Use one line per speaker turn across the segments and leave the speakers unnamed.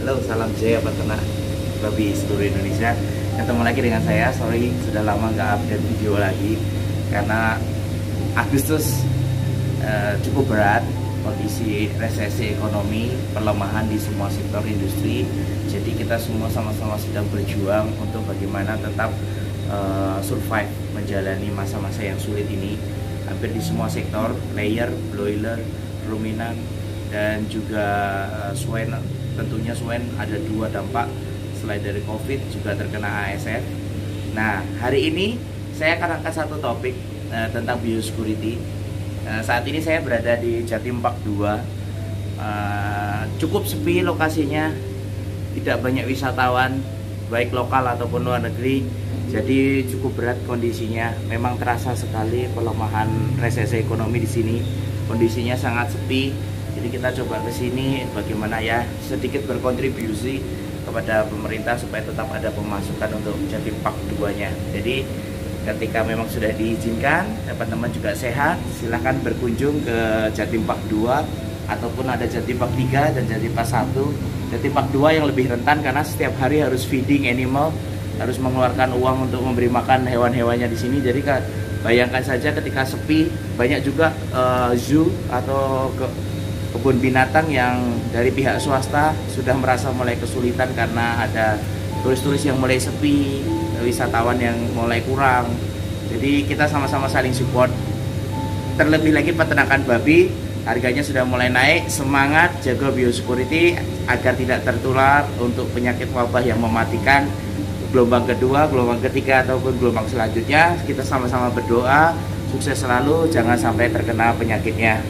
Halo, salam jaya peternak babi seluruh Indonesia. Ketemu lagi dengan saya. Sorry, sudah lama nggak update video lagi karena Agustus cukup berat. Kondisi resesi ekonomi, pelemahan di semua sektor industri. Jadi kita semua sama-sama sedang berjuang untuk bagaimana tetap survive menjalani masa-masa yang sulit ini. Hampir di semua sektor, layer, broiler, ruminan, dan juga swine. Tentunya swine ada dua dampak selain dari COVID, juga terkena ASF. Nah, hari ini saya akan angkat satu topik tentang biosecurity. Saat ini saya berada di Jatim Park 2. Cukup sepi lokasinya, tidak banyak wisatawan baik lokal ataupun luar negeri. Jadi cukup berat kondisinya. Memang terasa sekali pelemahan resesi ekonomi di sini. Kondisinya sangat sepi. Jadi kita coba ke sini bagaimana ya sedikit berkontribusi kepada pemerintah supaya tetap ada pemasukan untuk Jatim Park 2-nya. Jadi ketika memang sudah diizinkan, teman-teman juga sehat, silahkan berkunjung ke Jatim Park 2 ataupun ada Jatim Park 3 dan Jatim Park 1. Jatim Park 2 yang lebih rentan karena setiap hari harus feeding animal, harus mengeluarkan uang untuk memberi makan hewan-hewannya di sini. Jadi bayangkan saja ketika sepi, banyak juga zoo atau kebun binatang yang dari pihak swasta sudah merasa mulai kesulitan karena ada turis-turis yang mulai sepi, wisatawan yang mulai kurang. Jadi kita sama-sama saling support. Terlebih lagi peternakan babi, harganya sudah mulai naik. Semangat jaga biosecurity agar tidak tertular untuk penyakit wabah yang mematikan. Gelombang kedua, gelombang ketiga ataupun gelombang selanjutnya, kita sama-sama berdoa sukses selalu, jangan sampai terkena penyakitnya.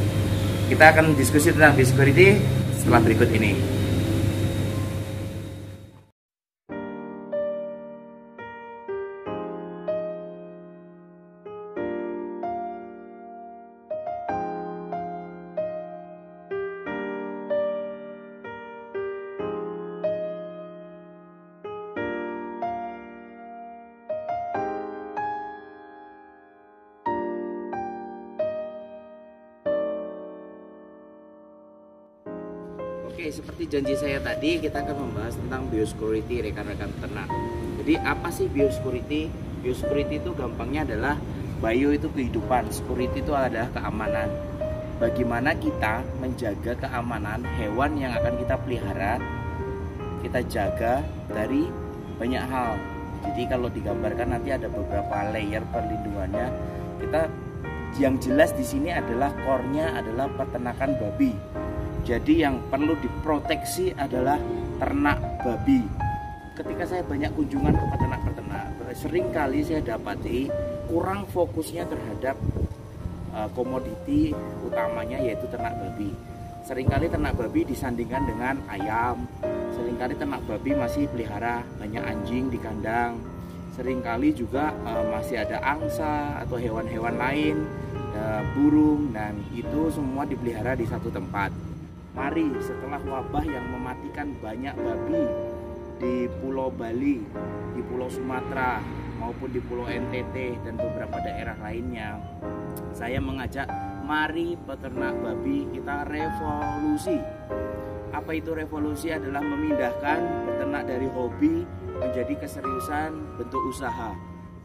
Kita akan diskusi tentang biosecurity setelah berikut ini. Oke, seperti janji saya tadi, kita akan membahas tentang biosecurity, rekan-rekan peternak. Jadi apa sih biosecurity? Biosecurity itu gampangnya adalah bio itu kehidupan, security itu adalah keamanan. Bagaimana kita menjaga keamanan hewan yang akan kita pelihara, kita jaga dari banyak hal. Jadi kalau digambarkan nanti ada beberapa layer perlindungannya. Kita yang jelas di sini adalah core-nya adalah peternakan babi. Jadi yang perlu diproteksi adalah ternak babi. Ketika saya banyak kunjungan ke peternak-peternak, sering kali saya dapati kurang fokusnya terhadap komoditi utamanya yaitu ternak babi. Seringkali ternak babi disandingkan dengan ayam. Seringkali ternak babi masih pelihara banyak anjing di kandang. Seringkali juga masih ada angsa atau hewan-hewan lain, burung, dan itu semua dipelihara di satu tempat. Mari setelah wabah yang mematikan banyak babi di Pulau Bali, di Pulau Sumatera, maupun di Pulau NTT dan beberapa daerah lainnya, saya mengajak mari peternak babi kita revolusi. Apa itu revolusi? Adalah memindahkan peternak dari hobi menjadi keseriusan bentuk usaha.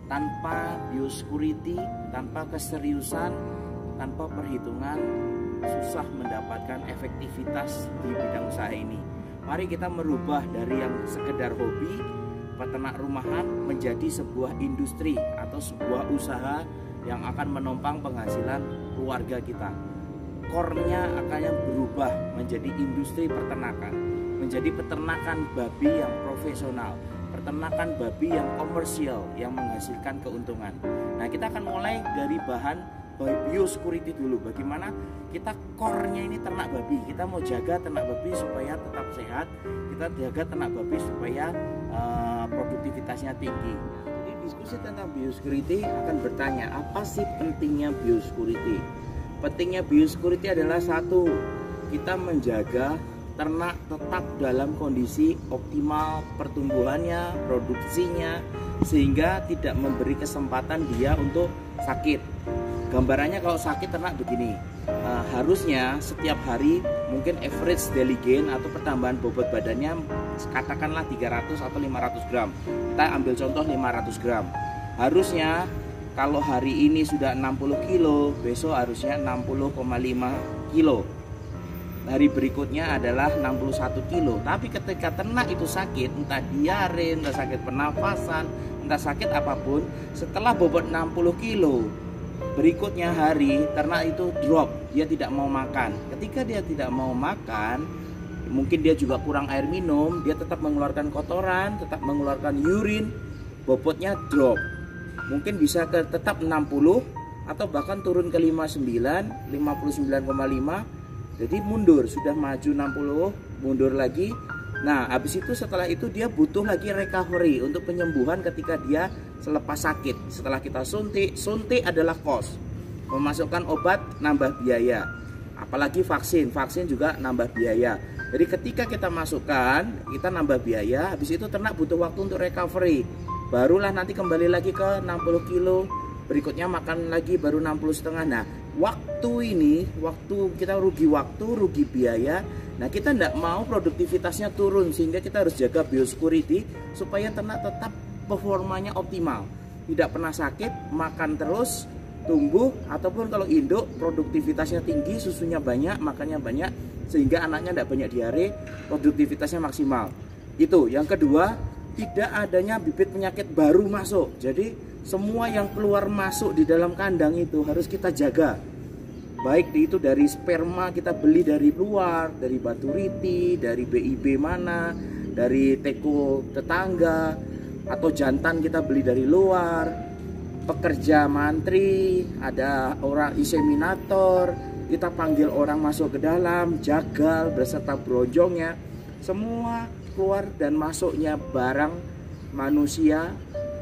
Tanpa biosecurity, tanpa keseriusan, tanpa perhitungan, susah mendapatkan efektivitas di bidang usaha ini. Mari kita merubah dari yang sekedar hobi peternak rumahan menjadi sebuah industri atau sebuah usaha yang akan menopang penghasilan keluarga kita. Core-nya akan berubah menjadi industri peternakan, menjadi peternakan babi yang profesional, peternakan babi yang komersial yang menghasilkan keuntungan. Nah, kita akan mulai dari bahan biosecurity dulu. Bagaimana kita core-nya ini ternak babi. Kita mau jaga ternak babi supaya tetap sehat. Kita jaga ternak babi supaya produktivitasnya tinggi. Jadi diskusi tentang biosecurity akan bertanya, apa sih pentingnya biosecurity? Pentingnya biosecurity adalah satu, kita menjaga ternak tetap dalam kondisi optimal pertumbuhannya, produksinya, sehingga tidak memberi kesempatan dia untuk sakit. Gambarannya kalau sakit ternak begini, harusnya setiap hari mungkin average daily gain atau pertambahan bobot badannya katakanlah 300 atau 500 gram. Kita ambil contoh 500 gram. Harusnya kalau hari ini sudah 60 kilo, besok harusnya 60,5 kilo. Hari berikutnya adalah 61 kilo. Tapi ketika ternak itu sakit, entah diare, entah sakit pernafasan, entah sakit apapun, setelah bobot 60 kilo, berikutnya hari ternak itu drop, dia tidak mau makan. Ketika dia tidak mau makan, mungkin dia juga kurang air minum, dia tetap mengeluarkan kotoran, tetap mengeluarkan urin, bobotnya drop. Mungkin bisa ke tetap 60 atau bahkan turun ke 59, 59,5. Jadi mundur, sudah maju 60, mundur lagi. Nah, habis itu setelah itu dia butuh lagi recovery untuk penyembuhan ketika dia selepas sakit. Setelah kita suntik adalah cost. Memasukkan obat nambah biaya. Apalagi vaksin juga nambah biaya. Jadi ketika kita masukkan, kita nambah biaya, habis itu ternak butuh waktu untuk recovery. Barulah nanti kembali lagi ke 60 kilo. Berikutnya makan lagi baru 60,5. Nah, waktu kita rugi waktu, rugi biaya. Nah, kita tidak mau produktivitasnya turun, sehingga kita harus jaga biosecurity supaya ternak tetap performanya optimal, tidak pernah sakit, makan terus, tumbuh, ataupun kalau induk produktivitasnya tinggi, susunya banyak, makannya banyak, sehingga anaknya tidak banyak diare, produktivitasnya maksimal. Itu yang kedua, tidak adanya bibit penyakit baru masuk. Jadi semua yang keluar masuk di dalam kandang itu harus kita jaga. Baik itu dari sperma kita beli dari luar, dari Batu Riti, dari BIB mana, dari teko tetangga, atau jantan kita beli dari luar, pekerja mantri, ada orang inseminator, kita panggil orang masuk ke dalam, jagal beserta bronjongnya, semua keluar dan masuknya barang manusia,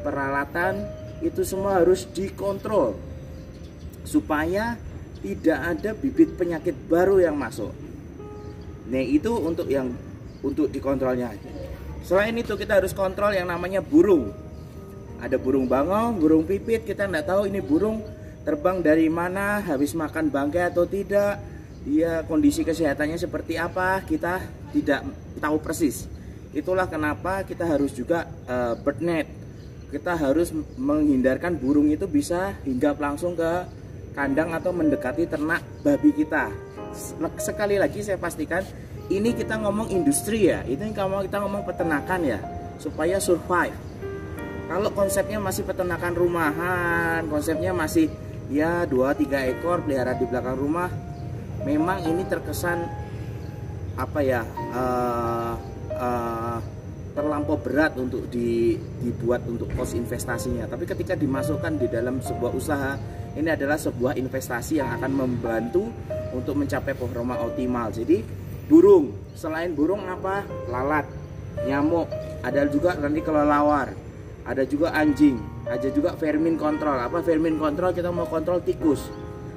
peralatan, itu semua harus dikontrol supaya tidak ada bibit penyakit baru yang masuk. Nah, itu untuk dikontrolnya. Selain itu kita harus kontrol yang namanya burung. Ada burung bangau, burung pipit, kita tidak tahu ini burung terbang dari mana, habis makan bangkai atau tidak, dia kondisi kesehatannya seperti apa, kita tidak tahu persis. Itulah kenapa kita harus juga bird net. Kita harus menghindarkan burung itu bisa hinggap langsung ke kandang atau mendekati ternak babi kita. Sekali lagi saya pastikan, ini kita ngomong industri ya, ini kalau kita ngomong peternakan ya, supaya survive. Kalau konsepnya masih peternakan rumahan, konsepnya masih ya 2-3 ekor pelihara di belakang rumah, memang ini terkesan apa ya, terlampau berat untuk dibuat untuk kos investasinya. Tapi ketika dimasukkan di dalam sebuah usaha, ini adalah sebuah investasi yang akan membantu untuk mencapai performa optimal. Jadi burung, selain burung apa? Lalat, nyamuk, ada juga nanti kelelawar, ada juga anjing, ada juga vermin kontrol. Apa vermin kontrol? Kita mau kontrol tikus.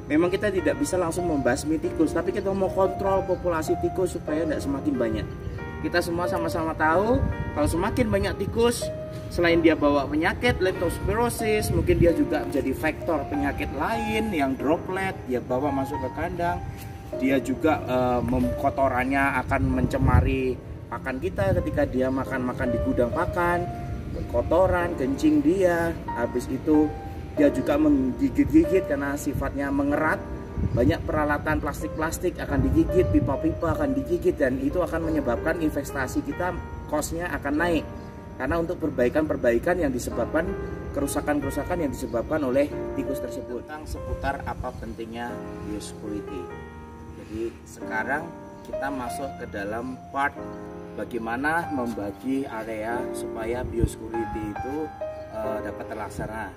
Memang kita tidak bisa langsung membasmi tikus, tapi kita mau kontrol populasi tikus supaya tidak semakin banyak. Kita semua sama-sama tahu kalau semakin banyak tikus, selain dia bawa penyakit leptospirosis, mungkin dia juga menjadi faktor penyakit lain yang droplet dia bawa masuk ke kandang. Dia juga kotorannya akan mencemari pakan kita ketika dia makan di gudang pakan, kotoran, kencing dia. Habis itu dia juga menggigit-gigit karena sifatnya mengerat. Banyak peralatan plastik-plastik akan digigit, pipa-pipa akan digigit, dan itu akan menyebabkan investasi kita cost-nya akan naik. Karena untuk perbaikan-perbaikan yang disebabkan kerusakan-kerusakan yang disebabkan oleh tikus tersebut. Tentang seputar apa pentingnya biosecurity. Jadi sekarang kita masuk ke dalam part bagaimana membagi area supaya biosecurity itu dapat terlaksana.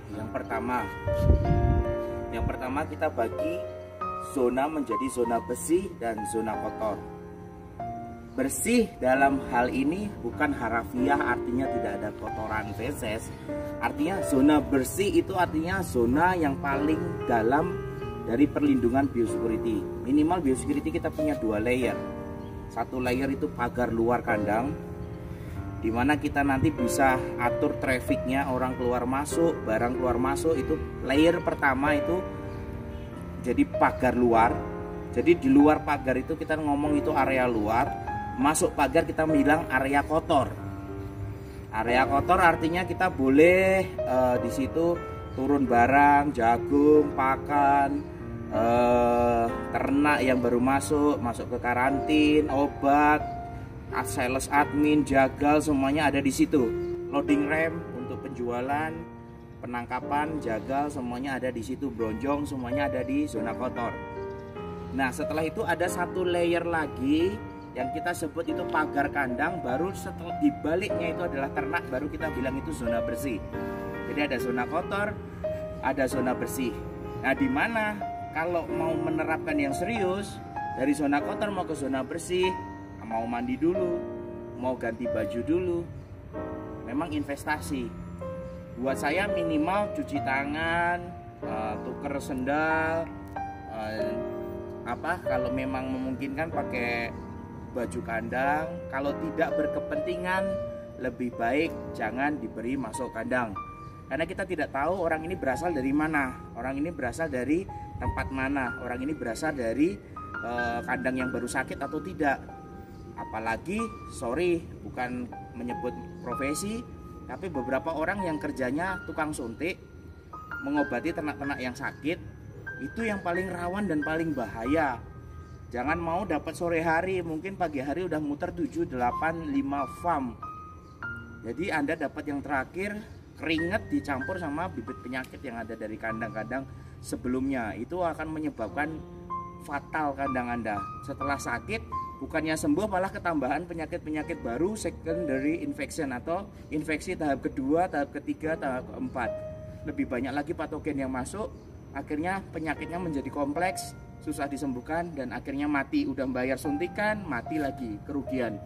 Yang pertama kita bagi zona menjadi zona bersih dan zona kotor. Bersih dalam hal ini bukan harafiah artinya tidak ada kotoran feses. Artinya zona bersih itu artinya zona yang paling dalam dari perlindungan biosecurity. Minimal biosecurity kita punya 2 layer. Satu layer itu pagar luar kandang, dimana kita nanti bisa atur trafficnya, orang keluar masuk, barang keluar masuk. Itu layer pertama itu jadi pagar luar. Jadi di luar pagar itu kita ngomong itu area luar, masuk pagar kita bilang area kotor. Area kotor artinya kita boleh di situ turun barang, jagung, pakan, ternak yang baru masuk ke karantin, obat, sales admin, jagal, semuanya ada di situ. Loading rem untuk penjualan, penangkapan, jagal, semuanya ada di situ. Bronjong, semuanya ada di zona kotor. Nah, setelah itu ada satu layer lagi yang kita sebut itu pagar kandang. Baru setelah dibaliknya itu adalah ternak, baru kita bilang itu zona bersih. Jadi ada zona kotor, ada zona bersih. Nah, di mana kalau mau menerapkan yang serius, dari zona kotor mau ke zona bersih, mau mandi dulu, mau ganti baju dulu, memang investasi. Buat saya minimal cuci tangan, tuker sendal, kalau memang memungkinkan pakai baju kandang. Kalau tidak berkepentingan, lebih baik jangan diberi masuk kandang, karena kita tidak tahu orang ini berasal dari mana, orang ini berasal dari tempat mana, orang ini berasal dari kandang yang baru sakit atau tidak. Apalagi, sorry, bukan menyebut profesi, tapi beberapa orang yang kerjanya tukang suntik, mengobati ternak-ternak yang sakit, itu yang paling rawan dan paling bahaya. Jangan mau dapat sore hari, mungkin pagi hari udah muter 7, 8, 5 farm. Jadi Anda dapat yang terakhir, keringat dicampur sama bibit penyakit yang ada dari kandang-kandang sebelumnya. Itu akan menyebabkan fatal kandang Anda. Setelah sakit, bukannya sembuh malah ketambahan penyakit-penyakit baru, secondary infection atau infeksi tahap kedua, tahap ketiga, tahap keempat. Lebih banyak lagi patogen yang masuk, akhirnya penyakitnya menjadi kompleks, susah disembuhkan, dan akhirnya mati. Udah bayar suntikan, mati lagi, kerugian.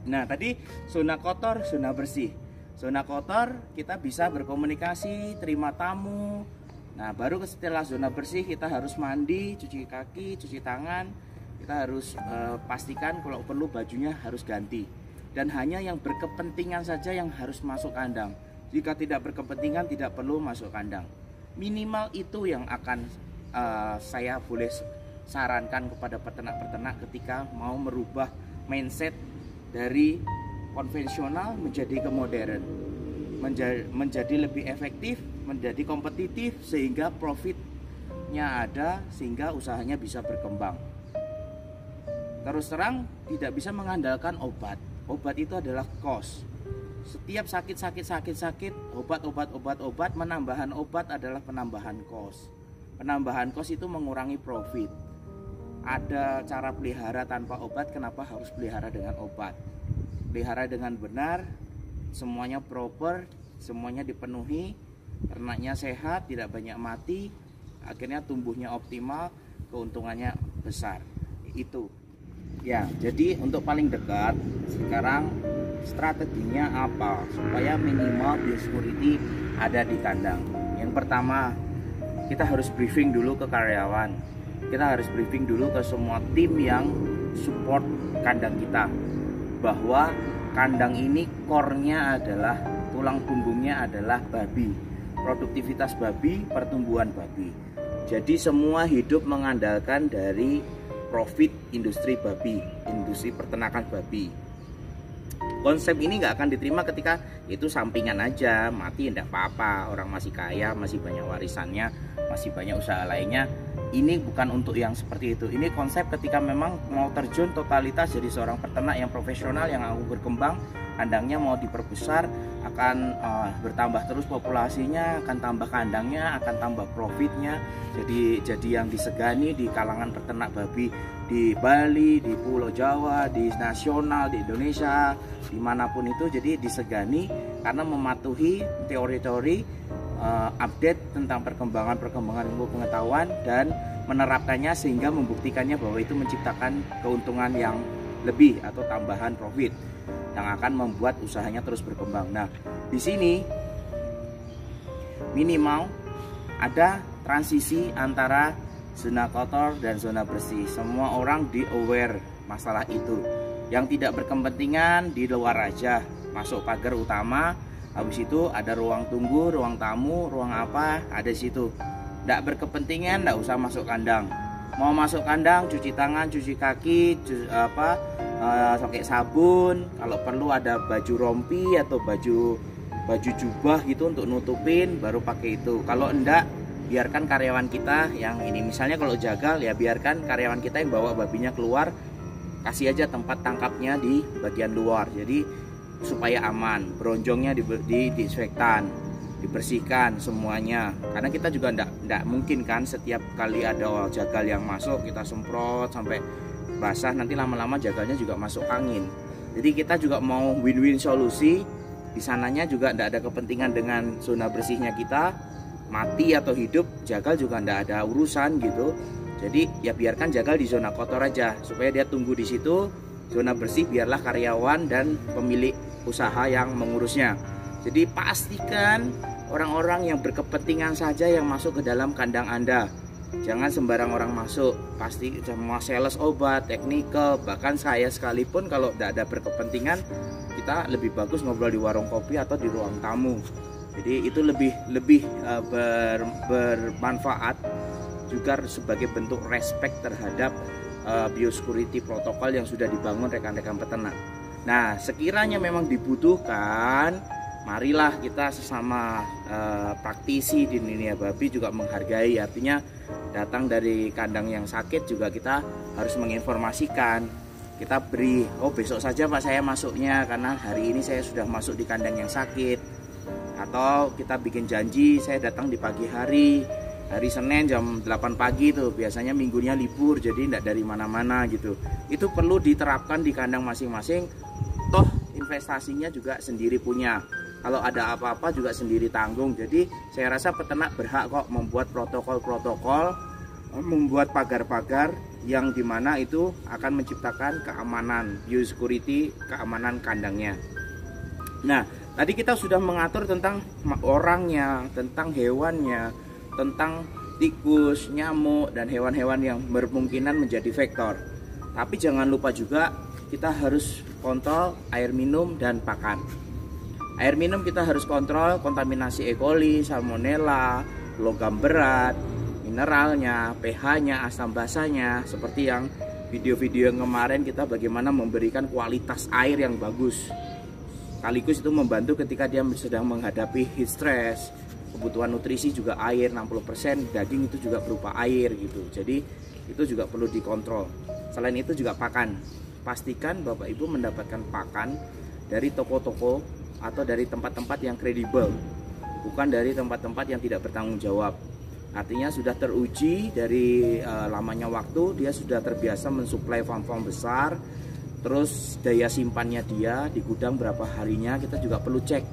Nah, tadi zona kotor, zona bersih. Zona kotor kita bisa berkomunikasi, terima tamu. Nah, baru setelah zona bersih kita harus mandi, cuci kaki, cuci tangan. Kita harus pastikan kalau perlu bajunya harus ganti. Dan hanya yang berkepentingan saja yang harus masuk kandang. Jika tidak berkepentingan, tidak perlu masuk kandang. Minimal itu yang akan saya boleh sarankan kepada peternak-peternak ketika mau merubah mindset dari konvensional menjadi ke modern, menjadi lebih efektif, menjadi kompetitif, sehingga profitnya ada, sehingga usahanya bisa berkembang. Terus terang tidak bisa mengandalkan obat. Obat itu adalah cost. Setiap sakit, obat, menambahan obat adalah penambahan cost. Penambahan cost itu mengurangi profit. Ada cara pelihara tanpa obat, kenapa harus pelihara dengan obat? Pelihara dengan benar, semuanya proper, semuanya dipenuhi, ternaknya sehat, tidak banyak mati, akhirnya tumbuhnya optimal, keuntungannya besar. Itu. Ya, jadi untuk paling dekat sekarang strateginya apa supaya minimal biosecurity ada di kandang? Yang pertama, kita harus briefing dulu ke karyawan. Kita harus briefing dulu ke semua tim yang support kandang kita, bahwa kandang ini core-nya adalah, tulang punggungnya adalah babi, produktivitas babi, pertumbuhan babi. Jadi semua hidup mengandalkan dari profit industri babi, industri peternakan babi. Konsep ini nggak akan diterima ketika itu sampingan aja, mati tidak apa-apa, orang masih kaya, masih banyak warisannya, masih banyak usaha lainnya. Ini bukan untuk yang seperti itu. Ini konsep ketika memang mau terjun totalitas jadi seorang peternak yang profesional, yang mau berkembang, kandangnya mau diperbesar, akan bertambah terus populasinya, akan tambah kandangnya, akan tambah profitnya. Jadi yang disegani di kalangan peternak babi di Bali, di Pulau Jawa, di nasional, di Indonesia, dimanapun itu, jadi disegani karena mematuhi teori-teori update tentang perkembangan ilmu pengetahuan dan menerapkannya sehingga membuktikannya bahwa itu menciptakan keuntungan yang lebih atau tambahan profit yang akan membuat usahanya terus berkembang. Nah, di sini minimal ada transisi antara zona kotor dan zona bersih. Semua orang di aware masalah itu. Yang tidak berkepentingan di luar aja, masuk pagar utama. Habis itu ada ruang tunggu, ruang tamu, ruang apa, ada di situ. Tidak berkepentingan, tidak usah masuk kandang. mau masuk kandang cuci tangan, cuci kaki, pakai sabun. Kalau perlu ada baju rompi atau baju jubah gitu untuk nutupin, baru pakai itu. Kalau enggak, biarkan karyawan kita yang ini, misalnya kalau jagal ya biarkan karyawan kita yang bawa babinya keluar, kasih aja tempat tangkapnya di bagian luar, jadi supaya aman. Bronjongnya disinfektan, dibersihkan semuanya, karena kita juga ndak mungkin kan setiap kali ada jagal yang masuk kita semprot sampai basah, nanti lama-lama jagalnya juga masuk angin. Jadi kita juga mau win-win solusi. Di sananya juga ndak ada kepentingan dengan zona bersihnya kita, mati atau hidup jagal juga ndak ada urusan gitu. Jadi ya biarkan jagal di zona kotor aja supaya dia tunggu di situ. Zona bersih biarlah karyawan dan pemilik usaha yang mengurusnya. Jadi pastikan orang-orang yang berkepentingan saja yang masuk ke dalam kandang Anda. Jangan sembarang orang masuk. Pasti semua sales obat, technical, bahkan saya sekalipun kalau tidak ada berkepentingan, kita lebih bagus ngobrol di warung kopi atau di ruang tamu. Jadi itu lebih bermanfaat juga sebagai bentuk respect terhadap biosecurity protokol yang sudah dibangun rekan-rekan peternak. Nah, sekiranya memang dibutuhkan, marilah kita sesama praktisi di dunia babi juga menghargai. Artinya datang dari kandang yang sakit juga kita harus menginformasikan. Kita beri, oh besok saja Pak saya masuknya karena hari ini saya sudah masuk di kandang yang sakit. Atau kita bikin janji saya datang di pagi hari Senin jam 8 pagi tuh, biasanya minggunya libur jadi tidak dari mana-mana gitu. Itu perlu diterapkan di kandang masing-masing. Toh investasinya juga sendiri punya. Kalau ada apa-apa juga sendiri tanggung. Jadi saya rasa peternak berhak kok membuat protokol-protokol, membuat pagar-pagar yang dimana itu akan menciptakan keamanan biosecurity, keamanan kandangnya. Nah, tadi kita sudah mengatur tentang orangnya, tentang hewannya, tentang tikus, nyamuk, dan hewan-hewan yang berkemungkinan menjadi vektor. Tapi jangan lupa juga kita harus kontrol air minum dan pakan. Air minum kita harus kontrol kontaminasi E. coli, salmonella, logam berat, mineralnya, pH-nya, asam basanya, seperti yang video-video yang kemarin kita bagaimana memberikan kualitas air yang bagus. Sekaligus itu membantu ketika dia sedang menghadapi heat stress. Kebutuhan nutrisi juga air 60%, daging itu juga berupa air gitu. Jadi itu juga perlu dikontrol. Selain itu juga pakan. Pastikan Bapak Ibu mendapatkan pakan dari toko-toko atau dari tempat-tempat yang kredibel, bukan dari tempat-tempat yang tidak bertanggung jawab. Artinya sudah teruji dari lamanya waktu, dia sudah terbiasa mensuplai farm-farm besar. Terus daya simpannya dia di gudang berapa harinya kita juga perlu cek.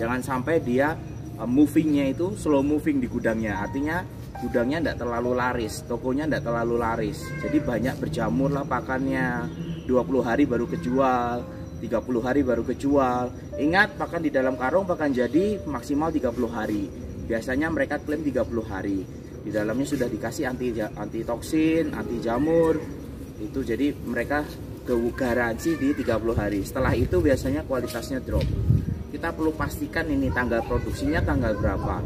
Jangan sampai dia movingnya itu slow moving di gudangnya, artinya gudangnya tidak terlalu laris, tokonya tidak terlalu laris, jadi banyak berjamur lah pakannya. 20 hari baru kejual, 30 hari baru kejual. Ingat, pakan di dalam karung pakan jadi maksimal 30 hari. Biasanya mereka klaim 30 hari. Di dalamnya sudah dikasih anti toksin, anti jamur. Itu jadi mereka garansi di 30 hari. Setelah itu biasanya kualitasnya drop. Kita perlu pastikan ini tanggal produksinya tanggal berapa.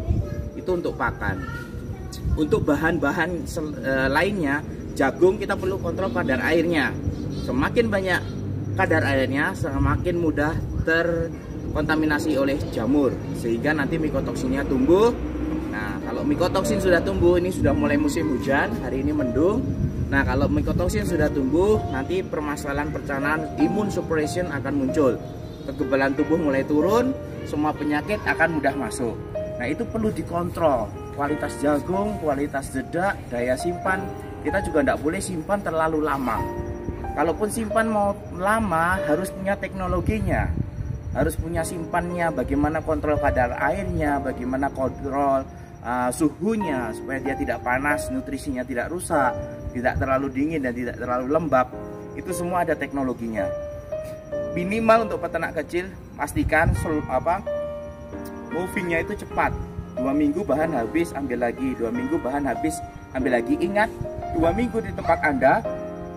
Itu untuk pakan. Untuk bahan-bahan lainnya, jagung kita perlu kontrol kadar airnya. Semakin banyak kadar airnya, semakin mudah terkontaminasi oleh jamur, sehingga nanti mikotoksinnya tumbuh. Nah, kalau mikotoksin sudah tumbuh, ini sudah mulai musim hujan, hari ini mendung. Nah, kalau mikotoksin sudah tumbuh, nanti permasalahan pencernaan, imun suppression akan muncul. Kekebalan tubuh mulai turun, semua penyakit akan mudah masuk. Nah, itu perlu dikontrol. Kualitas jagung, kualitas dedak, daya simpan, kita juga tidak boleh simpan terlalu lama. Kalaupun simpan mau lama, harus punya teknologinya, harus punya simpannya, bagaimana kontrol kadar airnya, bagaimana kontrol suhunya supaya dia tidak panas, nutrisinya tidak rusak, tidak terlalu dingin dan tidak terlalu lembab. Itu semua ada teknologinya. Minimal untuk peternak kecil, pastikan movingnya itu cepat. 2 minggu bahan habis, ambil lagi. 2 minggu bahan habis, ambil lagi. Ingat, 2 minggu di tempat Anda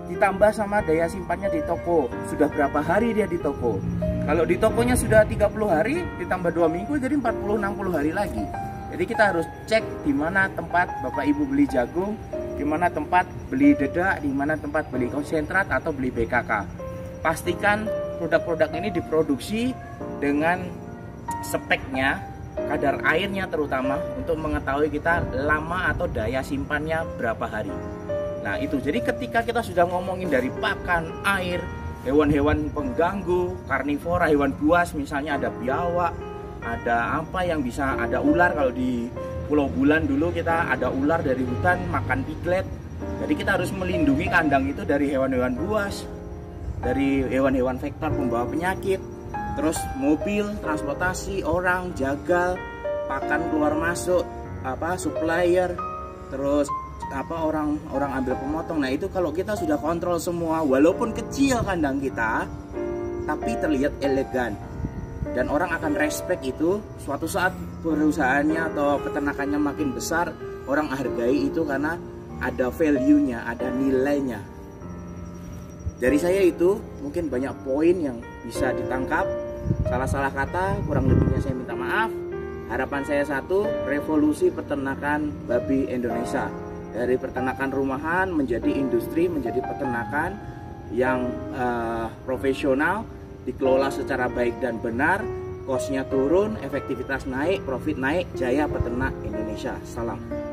ditambah sama daya simpannya di toko. Sudah berapa hari dia di toko? Kalau di tokonya sudah 30 hari, ditambah 2 minggu jadi 40-60 hari lagi. Jadi kita harus cek di mana tempat Bapak Ibu beli jagung, di mana tempat beli dedak, di mana tempat beli konsentrat atau beli BKK. Pastikan produk-produk ini diproduksi dengan speknya, kadar airnya terutama, untuk mengetahui kita lama atau daya simpannya berapa hari. Nah itu, jadi ketika kita sudah ngomongin dari pakan, air, hewan-hewan pengganggu, karnivora, hewan buas, misalnya ada biawak, ada apa yang bisa, ada ular. Kalau di Pulau Bulan dulu kita ada ular dari hutan makan piglet. Jadi kita harus melindungi kandang itu dari hewan-hewan buas, dari hewan-hewan vektor pembawa penyakit. Terus mobil, transportasi, orang, jagal, pakan keluar masuk, supplier, terus orang ambil pemotong. Nah itu kalau kita sudah kontrol semua, walaupun kecil kandang kita, tapi terlihat elegan dan orang akan respect itu. Suatu saat perusahaannya atau peternakannya makin besar, orang hargai itu karena ada value-nya, ada nilainya. Dari saya itu mungkin banyak poin yang bisa ditangkap. Salah-salah kata, kurang lebihnya saya minta maaf. Harapan saya satu, revolusi peternakan babi Indonesia. Dari peternakan rumahan menjadi industri, menjadi peternakan yang profesional, dikelola secara baik dan benar, kosnya turun, efektivitas naik, profit naik, jaya peternak Indonesia. Salam.